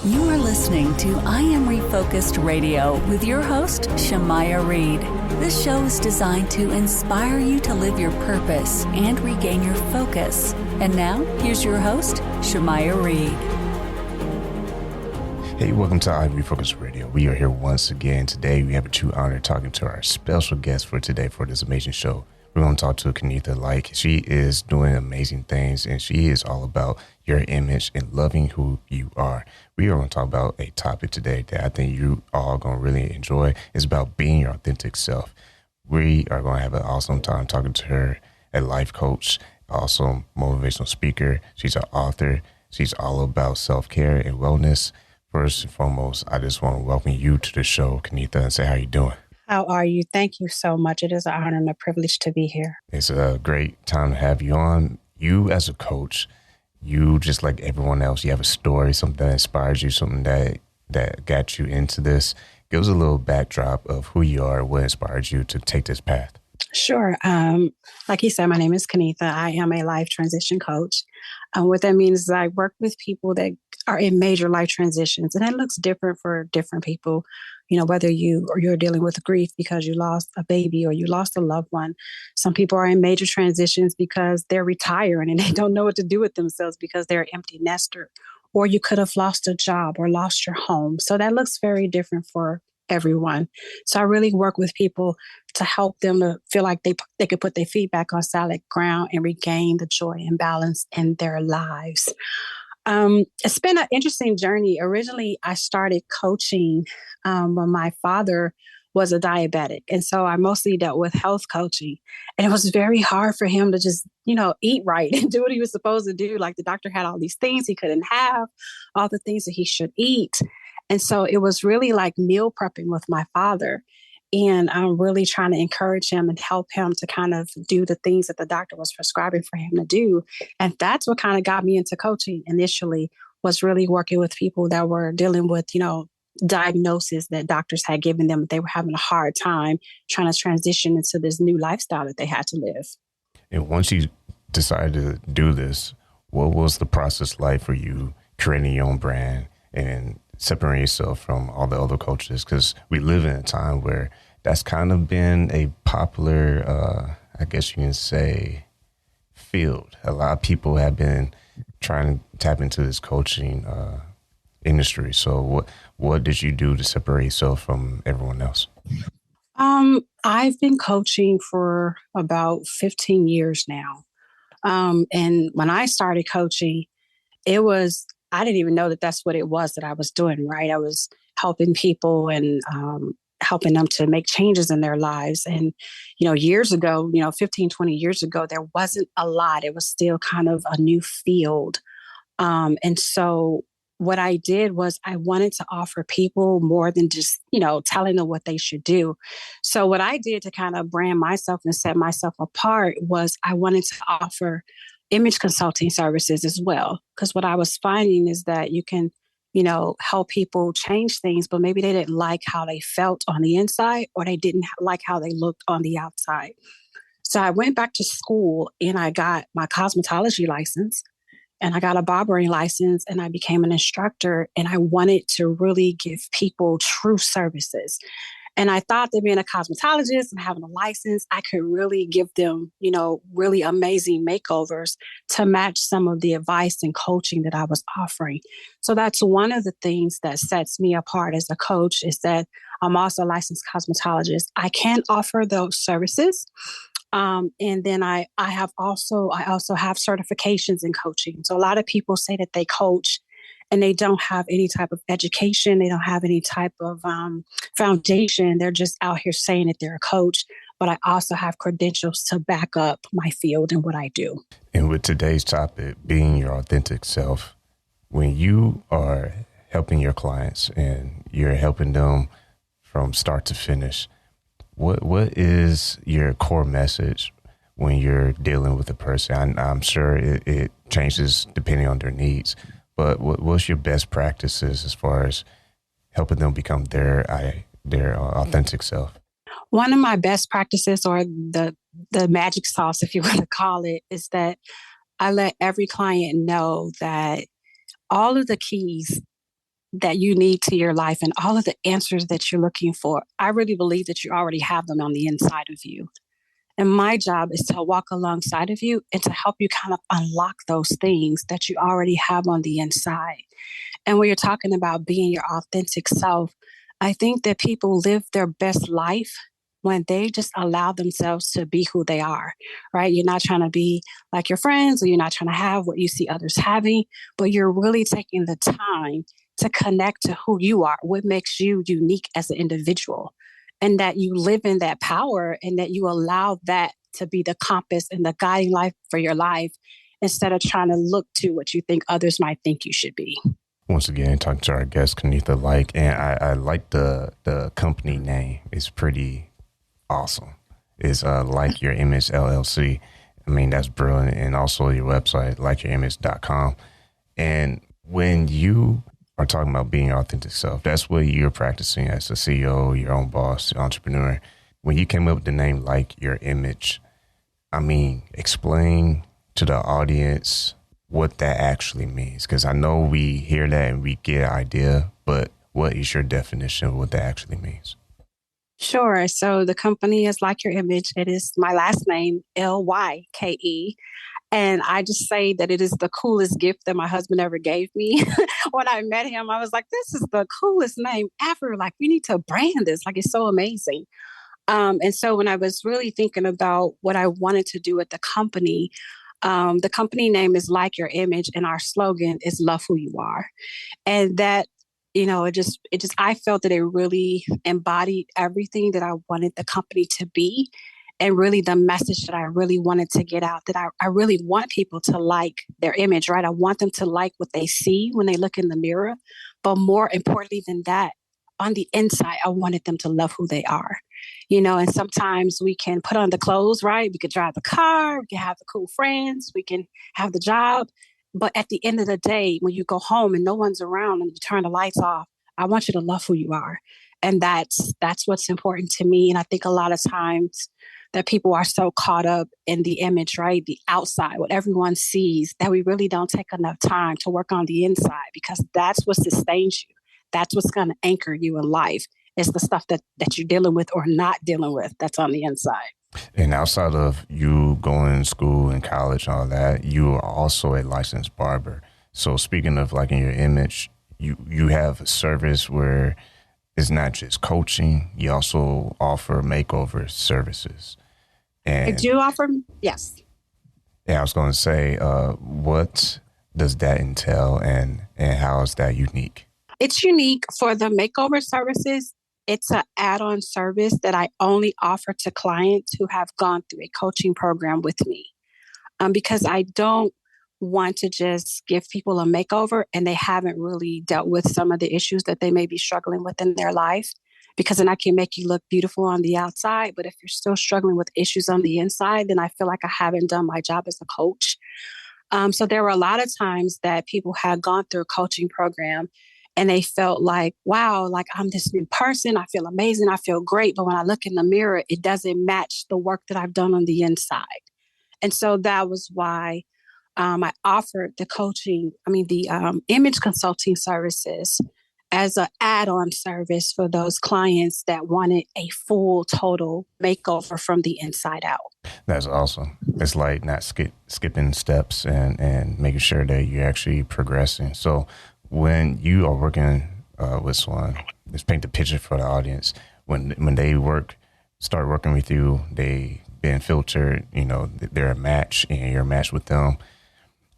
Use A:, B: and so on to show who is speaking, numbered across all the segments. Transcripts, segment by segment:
A: You are listening to I Am Refocused Radio with your host, Shamaya Reed. This show is designed to inspire you to live your purpose and regain your focus. And now, here's your host, Shamaya Reed.
B: Hey, welcome to I Am Refocused Radio. We are here once again. Today, we have a true honor talking to our special guest for today for this amazing show. We're going to talk to Kanetha Lyke. She is doing amazing things, and she is all about your image and loving who you are. We are going to talk about a topic today that I think you all are going to really enjoy. It's about being your authentic self. We are going to have an awesome time talking to her, a life coach, also motivational speaker. She's an author. She's all about self-care and wellness. First and foremost, I just want to welcome you to the show, Kanetha, and say how you doing.
C: How are you? Thank you so much. It is an honor and a privilege to be here.
B: It's a great time to have you on. You as a coach, you just like everyone else, you have a story, something that inspires you, something that got you into this. Give us a little backdrop of who you are, what inspired you to take this path.
C: Sure. Like you said, my name is Kanetha. I am a life transition coach. What that means is I work with people that are in major life transitions, and that looks different for different people. You know, whether you're dealing with grief because you lost a baby or you lost a loved one. Some people are in major transitions because they're retiring and they don't know what to do with themselves because they're an empty nester, or you could have lost a job or lost your home. So that looks very different for everyone. So I really work with people to help them to feel like they could put their feet back on solid ground and regain the joy and balance in their lives. It's been an interesting journey. Originally, I started coaching when my father was a diabetic. And so I mostly dealt with health coaching. And it was very hard for him to just, eat right and do what he was supposed to do. Like the doctor had all these things he couldn't have, all the things that he should eat. And so it was really like meal prepping with my father. And I'm really trying to encourage him and help him to kind of do the things that the doctor was prescribing for him to do. And that's what kind of got me into coaching initially, was really working with people that were dealing with, diagnoses that doctors had given them. They were having a hard time trying to transition into this new lifestyle that they had to live.
B: And once you decided to do this, what was the process like for you creating your own brand and separating yourself from all the other coaches? Because we live in a time where that's kind of been a popular, I guess you can say, field. A lot of people have been trying to tap into this coaching industry. So what did you do to separate yourself from everyone else?
C: I've been coaching for about 15 years now. And when I started coaching, I didn't even know that that's what it was that I was doing, right? I was helping people and helping them to make changes in their lives. And, years ago, 15, 20 years ago, there wasn't a lot. It was still kind of a new field. And so what I did was I wanted to offer people more than just, telling them what they should do. So what I did to kind of brand myself and set myself apart was I wanted to offer image consulting services as well. Because what I was finding is that you can, help people change things, but maybe they didn't like how they felt on the inside, or they didn't like how they looked on the outside. So I went back to school and I got my cosmetology license and I got a barbering license and I became an instructor, and I wanted to really give people true services. And I thought that being a cosmetologist and having a license, I could really give them, really amazing makeovers to match some of the advice and coaching that I was offering. So that's one of the things that sets me apart as a coach, is that I'm also a licensed cosmetologist. I can offer those services. And then I also have certifications in coaching. So a lot of people say that they coach and they don't have any type of education. They don't have any type of foundation. They're just out here saying that they're a coach. But I also have credentials to back up my field and what I do.
B: And with today's topic, being your authentic self, when you are helping your clients and you're helping them from start to finish, what is your core message when you're dealing with a person? I'm sure it changes depending on their needs. But what's your best practices as far as helping them become their authentic self?
C: One of my best practices, or the magic sauce, if you want to call it, is that I let every client know that all of the keys that you need to your life and all of the answers that you're looking for, I really believe that you already have them on the inside of you. And my job is to walk alongside of you and to help you kind of unlock those things that you already have on the inside. And when you're talking about being your authentic self, I think that people live their best life when they just allow themselves to be who they are, right? You're not trying to be like your friends, or you're not trying to have what you see others having, but you're really taking the time to connect to who you are, what makes you unique as an individual, and that you live in that power and that you allow that to be the compass and the guiding light for your life instead of trying to look to what you think others might think you should be.
B: Once again, talking to our guest, Kanetha Lyke, and I like the company name. It's pretty awesome. It's Lyke Your Image LLC. I mean, that's brilliant. And also your website, likeYourImage.com. And when you are talking about being your authentic self, that's what you're practicing as a CEO, your own boss, entrepreneur. When you came up with the name Lyke Your Image, I mean, explain to the audience what that actually means. Because I know we hear that and we get an idea, but what is your definition of what that actually means?
C: Sure. So the company is Lyke Your Image. It is my last name, Lyke. And I just say that it is the coolest gift that my husband ever gave me. When I met him, I was like, this is the coolest name ever. Like, you need to brand this. Like, it's so amazing. And so when I was really thinking about what I wanted to do at the company name is Lyke Your Image, and our slogan is Love Who You Are. And that, I felt that it really embodied everything that I wanted the company to be, and really the message that I really wanted to get out, that I really want people to like their image, right? I want them to like what they see when they look in the mirror. But more importantly than that, on the inside, I wanted them to love who they are. And sometimes we can put on the clothes, right? We could drive the car, we can have the cool friends, we can have the job. But at the end of the day, when you go home and no one's around and you turn the lights off, I want you to love who you are. And that's what's important to me. And I think a lot of times that people are so caught up in the image, right? The outside, what everyone sees, that we really don't take enough time to work on the inside, because that's what sustains you. That's what's going to anchor you in life. It's the stuff that you're dealing with or not dealing with that's on the inside.
B: And outside of you going to school and college and all that, you are also a licensed barber. So speaking of Lyke Your Image, you have a service where it's not just coaching, you also offer makeover services. And
C: I do offer, yes.
B: Yeah, I was going to say, what does that entail and how is that unique?
C: It's unique for the makeover services. It's an add-on service that I only offer to clients who have gone through a coaching program with me, because I don't want to just give people a makeover and they haven't really dealt with some of the issues that they may be struggling with in their life, because then I can make you look beautiful on the outside. But if you're still struggling with issues on the inside, then I feel like I haven't done my job as a coach. So there were a lot of times that people had gone through a coaching program and they felt like, wow, like I'm this new person. I feel amazing. I feel great. But when I look in the mirror, it doesn't match the work that I've done on the inside. And so that was why I offered the image consulting services as an add-on service for those clients that wanted a full, total makeover from the inside out.
B: That's awesome. It's like not skipping steps and making sure that you're actually progressing. So when you are working with someone, let's paint the picture for the audience. When they start working with you, they been filtered, they're a match and you're a match with them.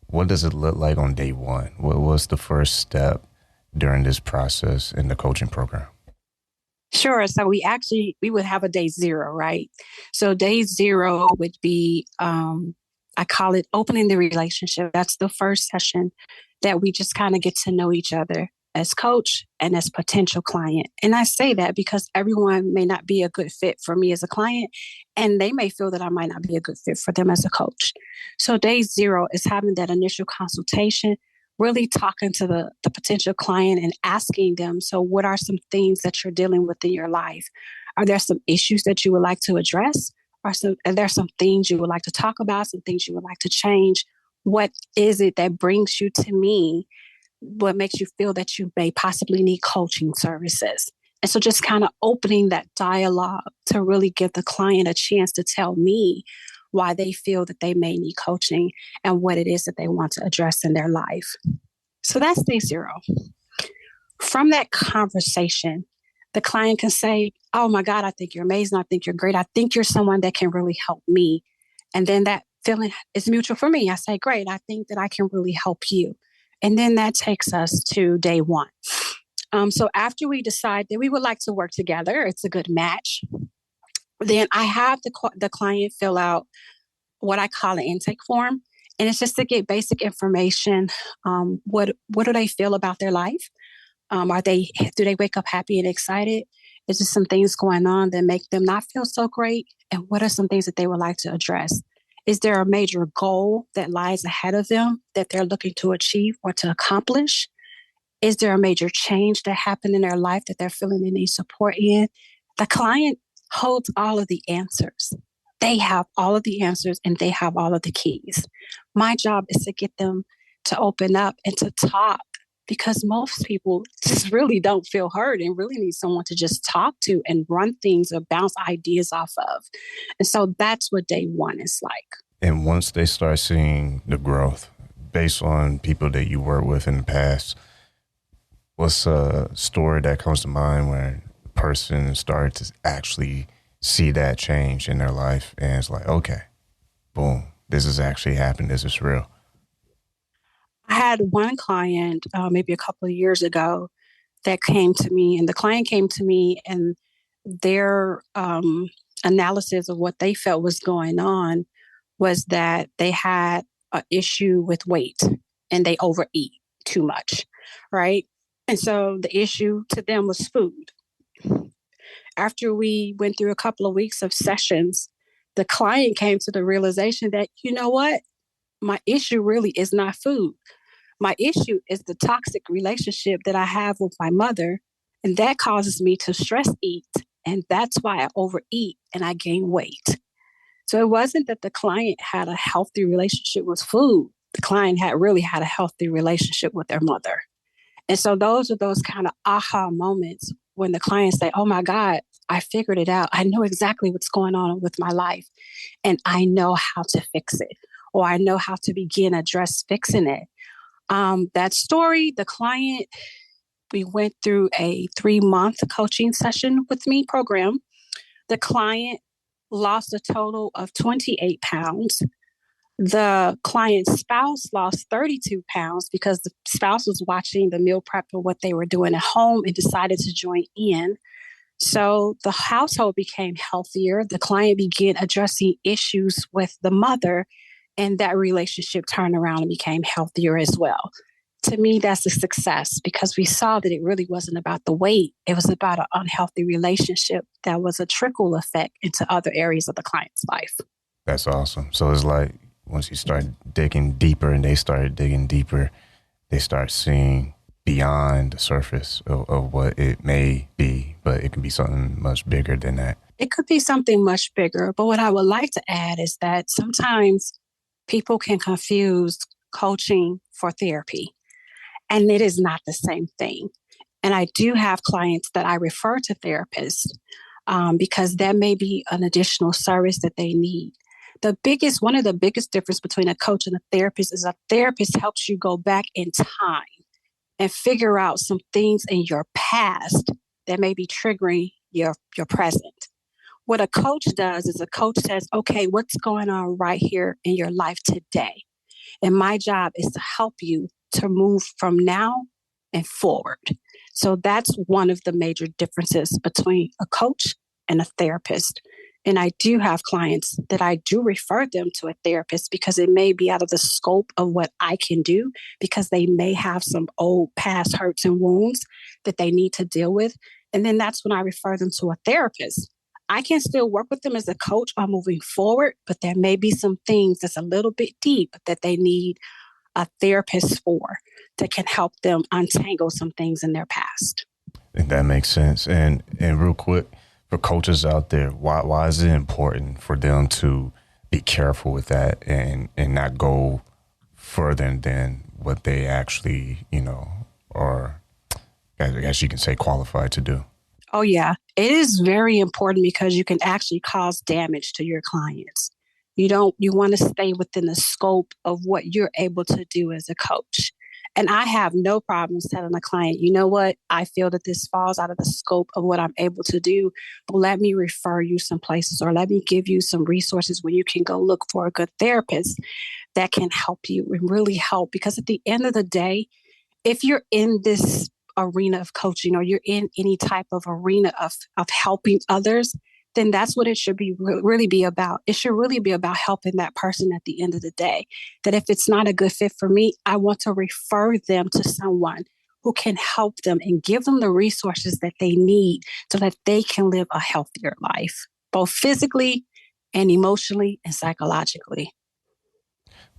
B: What does it look like on day one? What was the first step during this process in the coaching program?
C: Sure. So we would have a day zero, right? So day zero would be, I call it opening the relationship. That's the first session that we just kind of get to know each other as coach and as potential client. And I say that because everyone may not be a good fit for me as a client, and they may feel that I might not be a good fit for them as a coach. So day zero is having that initial consultation, really talking to the potential client and asking them, so what are some things that you're dealing with in your life? Are there some issues that you would like to address? Are there some things you would like to talk about, some things you would like to change? What is it that brings you to me what makes you feel that you may possibly need coaching services. And so just kind of opening that dialogue to really give the client a chance to tell me why they feel that they may need coaching and what it is that they want to address in their life. So that's day zero. From that conversation, the client can say, oh my God, I think you're amazing. I think you're great. I think you're someone that can really help me. And then that feeling is mutual for me. I say, great, I think that I can really help you. And then that takes us to day one. So after we decide that we would like to work together, it's a good match. Then I have the client fill out what I call an intake form. And it's just to get basic information. What do they feel about their life? Do they wake up happy and excited? Is there some things going on that make them not feel so great? And what are some things that they would like to address? Is there a major goal that lies ahead of them that they're looking to achieve or to accomplish? Is there a major change that happened in their life that they're feeling they need support in? The client holds all of the answers. They have all of the answers and they have all of the keys. My job is to get them to open up and to talk, because most people just really don't feel heard and really need someone to just talk to and run things or bounce ideas off of. And so that's what day one is like.
B: And once they start seeing the growth based on people that you worked with in the past, what's a story that comes to mind where a person started to actually see that change in their life and it's like, okay, boom, this is actually happening. This is real.
C: I had one client maybe a couple of years ago that came to me, and the client came to me and their analysis of what they felt was going on was that they had an issue with weight and they overeat too much, right? And so the issue to them was food. After we went through a couple of weeks of sessions, the client came to the realization that, you know what? My issue really is not food. My issue is the toxic relationship that I have with my mother, and that causes me to stress eat. And that's why I overeat and I gain weight. So it wasn't that the client had a healthy relationship with food. The client really had a healthy relationship with their mother. And so those are those kind of aha moments when the clients say, oh my God, I figured it out. I know exactly what's going on with my life and I know how to fix it, or I know how to begin address fixing it. That story, the client, we went through a 3-month coaching session with me program. The client lost a total of 28 pounds. The client's spouse lost 32 pounds because the spouse was watching the meal prep of what they were doing at home and decided to join in. So the household became healthier. The client began addressing issues with the mother, and that relationship turned around and became healthier as well. To me, that's a success because we saw that it really wasn't about the weight. It was about an unhealthy relationship that was a trickle effect into other areas of the client's life.
B: That's awesome. So it's like once you start digging deeper and they start digging deeper, they start seeing beyond the surface of what it may be, but it can be something much bigger than that.
C: It could be something much bigger. But what I would like to add is that sometimes people can confuse coaching for therapy, and it is not the same thing. And I do have clients that I refer to therapists because that may be an additional service that they need. One of the biggest difference between a coach and a therapist is a therapist helps you go back in time and figure out some things in your past that may be triggering your present. What a coach does is a coach says, okay, what's going on right here in your life today? And my job is to help you to move from now and forward. So that's one of the major differences between a coach and a therapist. And I do have clients that I do refer them to a therapist because it may be out of the scope of what I can do, because they may have some old past hurts and wounds that they need to deal with. And then that's when I refer them to a therapist. I can still work with them as a coach on moving forward, but there may be some things that's a little bit deep that they need a therapist for that can help them untangle some things in their past.
B: And that makes sense. And real quick, for coaches out there, why is it important for them to be careful with that and not go further than what they actually, are, I guess you can say, qualified to do.
C: Oh, yeah. It is very important because you can actually cause damage to your clients. You want to stay within the scope of what you're able to do as a coach. And I have no problems telling a client, you know what, I feel that this falls out of the scope of what I'm able to do, but let me refer you some places or let me give you some resources where you can go look for a good therapist that can help you and really help. Because at the end of the day, if you're in this arena of coaching or you're in any type of arena of helping others, then that's what it should be really be about. It should really be about helping that person at the end of the day. That if it's not a good fit for me, I want to refer them to someone who can help them and give them the resources that they need so that they can live a healthier life, both physically and emotionally and psychologically.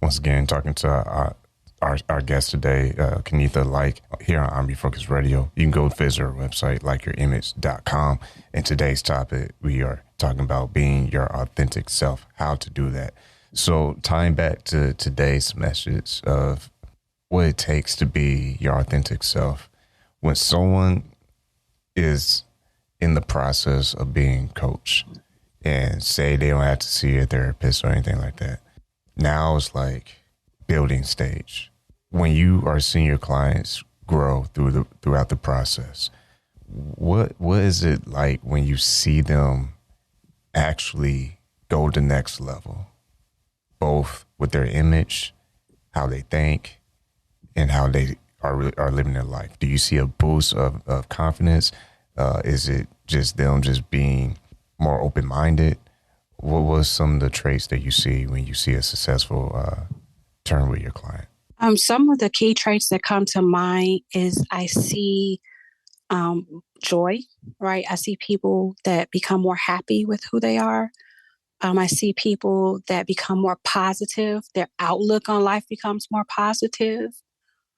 B: Once again, talking to our guest today, Kanetha Lyke, here on Refocus Radio. You can go visit our website, likeyourimage.com. And today's topic, we are talking about being your authentic self, how to do that. So tying back to today's message of what it takes to be your authentic self, when someone is in the process of being coached and say they don't have to see a therapist or anything like that, now it's like building stage. When you are seeing your clients grow throughout the process, what is it like when you see them actually go to the next level, both with their image, how they think, and how they are living their life? Do you see a boost of confidence? Is it just them just being more open-minded? What was some of the traits that you see when you see a successful turn with your client?
C: Some of the key traits that come to mind is I see joy, right? I see people that become more happy with who they are. I see people that become more positive. Their outlook on life becomes more positive.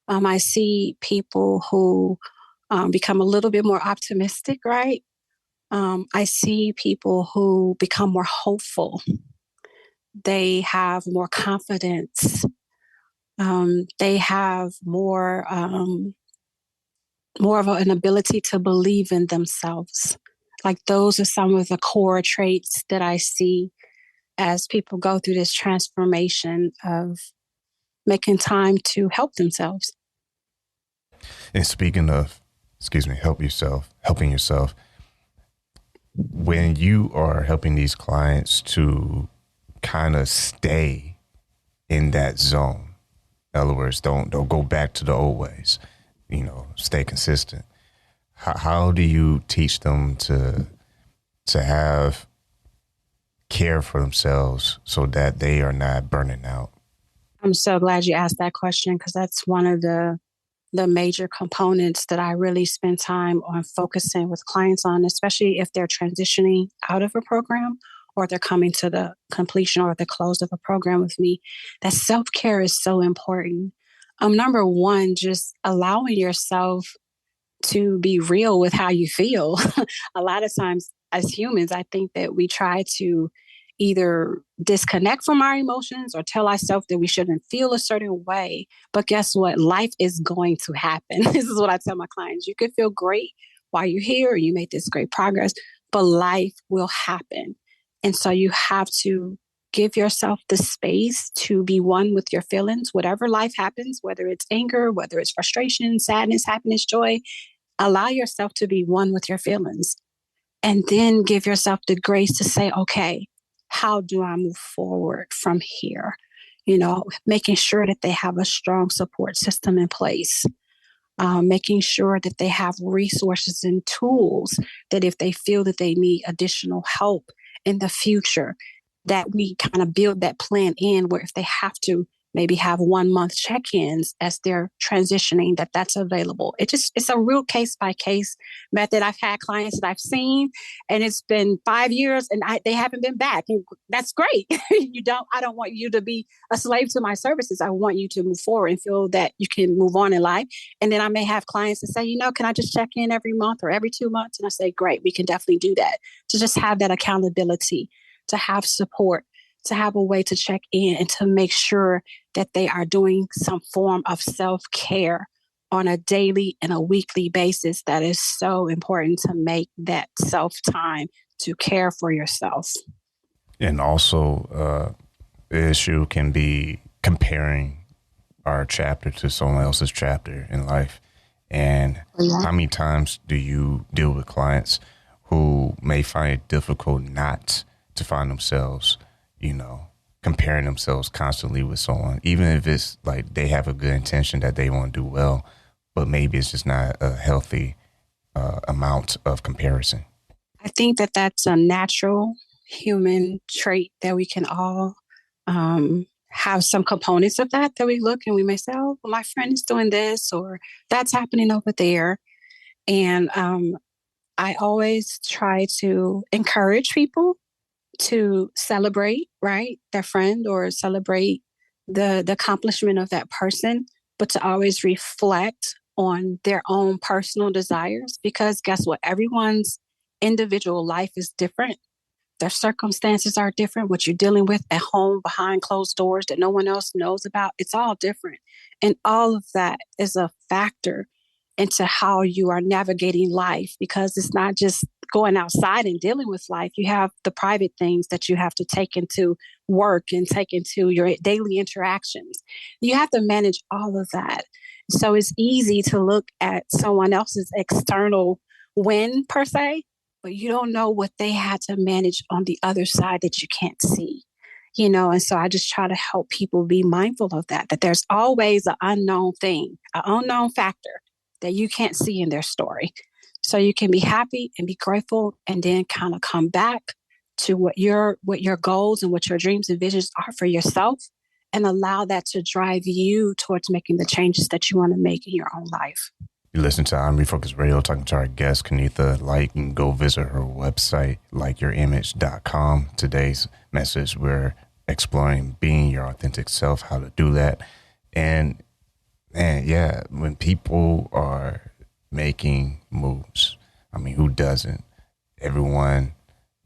C: I see people who become a little bit more optimistic, right? I see people who become more hopeful. They have more confidence. They have more of an ability to believe in themselves. Like those are some of the core traits that I see as people go through this transformation of making time to help themselves.
B: And speaking of, helping yourself, when you are helping these clients to kind of stay in that zone, in other words, don't go back to the old ways, stay consistent. How do you teach them to have care for themselves so that they are not burning out?
C: I'm so glad you asked that question because that's one of the major components that I really spend time on focusing with clients on, especially if they're transitioning out of a program or they're coming to the completion or the close of a program with me. That self-care is so important. Number one, just allowing yourself to be real with how you feel. A lot of times as humans, I think that we try to either disconnect from our emotions or tell ourselves that we shouldn't feel a certain way. But guess what? Life is going to happen. This is what I tell my clients. You could feel great while you're here, or you make this great progress, but life will happen. And so you have to give yourself the space to be one with your feelings, whatever life happens, whether it's anger, whether it's frustration, sadness, happiness, joy, allow yourself to be one with your feelings. And then give yourself the grace to say, okay, how do I move forward from here? Making sure that they have a strong support system in place, making sure that they have resources and tools that if they feel that they need additional help in the future, that we kind of build that plan in where if they have to maybe have 1 month check-ins as they're transitioning, that's available. It's a real case by case method. I've had clients that I've seen and it's been 5 years and they haven't been back. And that's great. I don't want you to be a slave to my services. I want you to move forward and feel that you can move on in life. And then I may have clients that say, can I just check in every month or every 2 months? And I say, great, we can definitely do that. To just have that accountability, to have support, to have a way to check in and to make sure that they are doing some form of self-care on a daily and a weekly basis. That is so important to make that self-time to care for yourself.
B: And also, the issue can be comparing our chapter to someone else's chapter in life. And how many times do you deal with clients who may find it difficult not to find themselves, comparing themselves constantly with someone, even if it's like they have a good intention that they want to do well, but maybe it's just not a healthy amount of comparison?
C: I think that that's a natural human trait that we can all have some components of that we look and we may say, oh, well, my friend is doing this or that's happening over there. And I always try to encourage people to celebrate, right, their friend or celebrate the accomplishment of that person, but to always reflect on their own personal desires, because guess what? Everyone's individual life is different. Their circumstances are different. What you're dealing with at home behind closed doors that no one else knows about, it's all different. And all of that is a factor into how you are navigating life, because it's not just going outside and dealing with life. You have the private things that you have to take into work and take into your daily interactions. You have to manage all of that. So it's easy to look at someone else's external win per se, but you don't know what they had to manage on the other side that you can't see. And so I just try to help people be mindful of that there's always an unknown thing, an unknown factor that you can't see in their story. So you can be happy and be grateful and then kind of come back to what your goals and what your dreams and visions are for yourself, and allow that to drive you towards making the changes that you want to make in your own life.
B: You listen to I'm Refocused Radio, talking to our guest, Kanetha Lyke. You can go visit her website, likeYourImage.com. Today's message, we're exploring being your authentic self, how to do that. And yeah, when people are making moves, I mean, who doesn't? Everyone,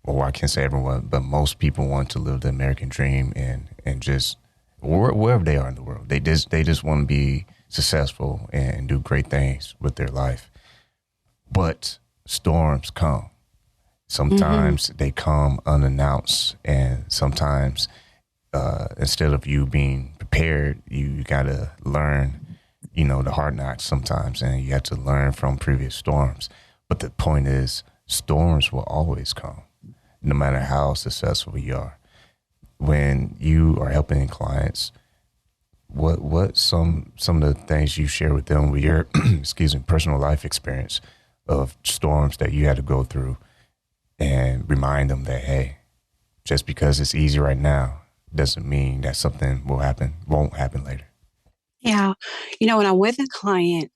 B: well, I can't say everyone, but most people want to live the American dream and just wherever they are in the world. They just want to be successful and do great things with their life. But storms come. Sometimes they come unannounced, and sometimes instead of you being prepared, you got to learn, the hard knocks sometimes, and you have to learn from previous storms. But the point is, storms will always come, no matter how successful you are. When you are helping clients, what some of the things you share with them with your personal life experience of storms that you had to go through, and remind them that, hey, just because it's easy right now doesn't mean that something won't happen later.
C: Yeah. When I'm with a client,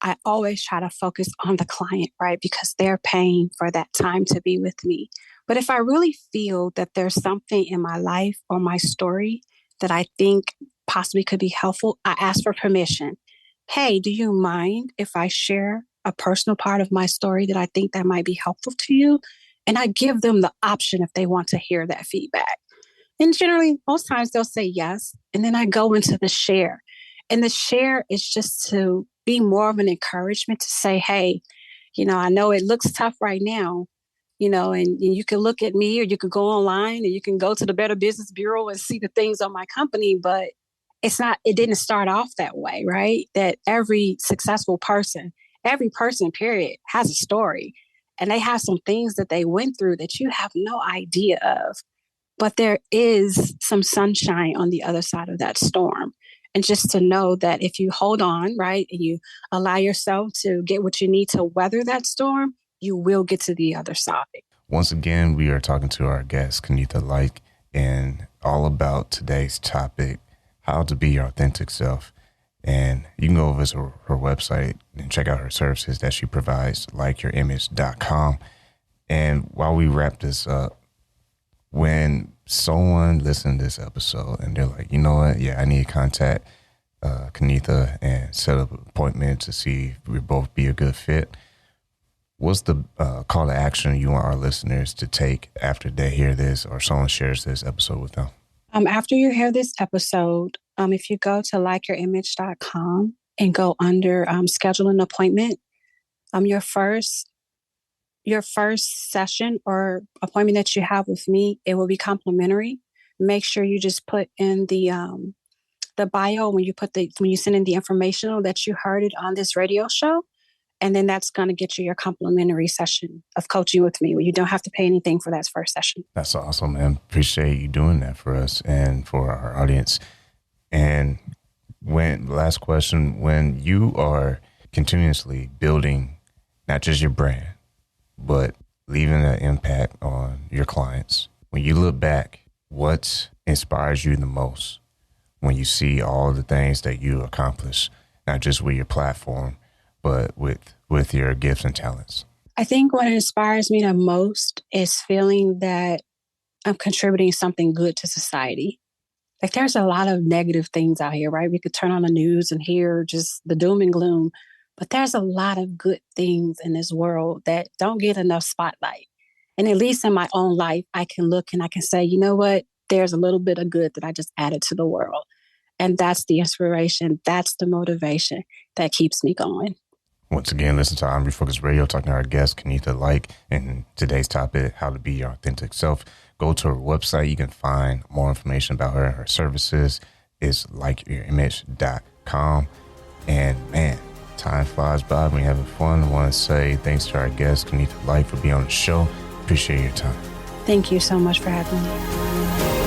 C: I always try to focus on the client, right? Because they're paying for that time to be with me. But if I really feel that there's something in my life or my story that I think possibly could be helpful, I ask for permission. Hey, do you mind if I share a personal part of my story that I think that might be helpful to you? And I give them the option if they want to hear that feedback. And generally, most times they'll say yes. And then I go into the share. And the share is just to be more of an encouragement to say, hey, I know it looks tough right now, and you can look at me, or you could go online and you can go to the Better Business Bureau and see the things on my company, but it didn't start off that way, right? That every successful person, every person, period, has a story, and they have some things that they went through that you have no idea of. But there is some sunshine on the other side of that storm. And just to know that if you hold on, right, and you allow yourself to get what you need to weather that storm, you will get to the other side.
B: Once again, we are talking to our guest, Kanetha Lyke, and all about today's topic, how to be your authentic self. And you can go visit her website and check out her services that she provides, likeYourImage.com. And while we wrap this up, when someone listens to this episode and they're like, you know what, yeah, I need to contact Kanetha and set up an appointment to see if we both be a good fit, what's the call to action you want our listeners to take after they hear this or someone shares this episode with them?
C: After you hear this episode, if you go to likeyourimage.com and go under schedule an appointment, your first session or appointment that you have with me, it will be complimentary. Make sure you just put in the bio when you send in the information that you heard it on this radio show. And then that's going to get you your complimentary session of coaching with me where you don't have to pay anything for that first session.
B: That's awesome, man. Appreciate you doing that for us and for our audience. And last question, when you are continuously building not just your brand, but leaving an impact on your clients, when you look back, what inspires you the most when you see all the things that you accomplish, not just with your platform, but with your gifts and talents?
C: I think what inspires me the most is feeling that I'm contributing something good to society. Like there's a lot of negative things out here, right? We could turn on the news and hear just the doom and gloom, but there's a lot of good things in this world that don't get enough spotlight. And at least in my own life, I can look and I can say, you know what? There's a little bit of good that I just added to the world. And that's the inspiration. That's the motivation that keeps me going.
B: Once again, listen to I'm Refocused Radio, talking to our guest, Kanetha Lyke, and today's topic, how to be your authentic self. Go to her website. You can find more information about her. Her services is likeyourimage.com. And man, time flies by when you're having fun. I want to say thanks to our guest, Kanetha Lyke, for being on the show. Appreciate your time.
C: Thank you so much for having me.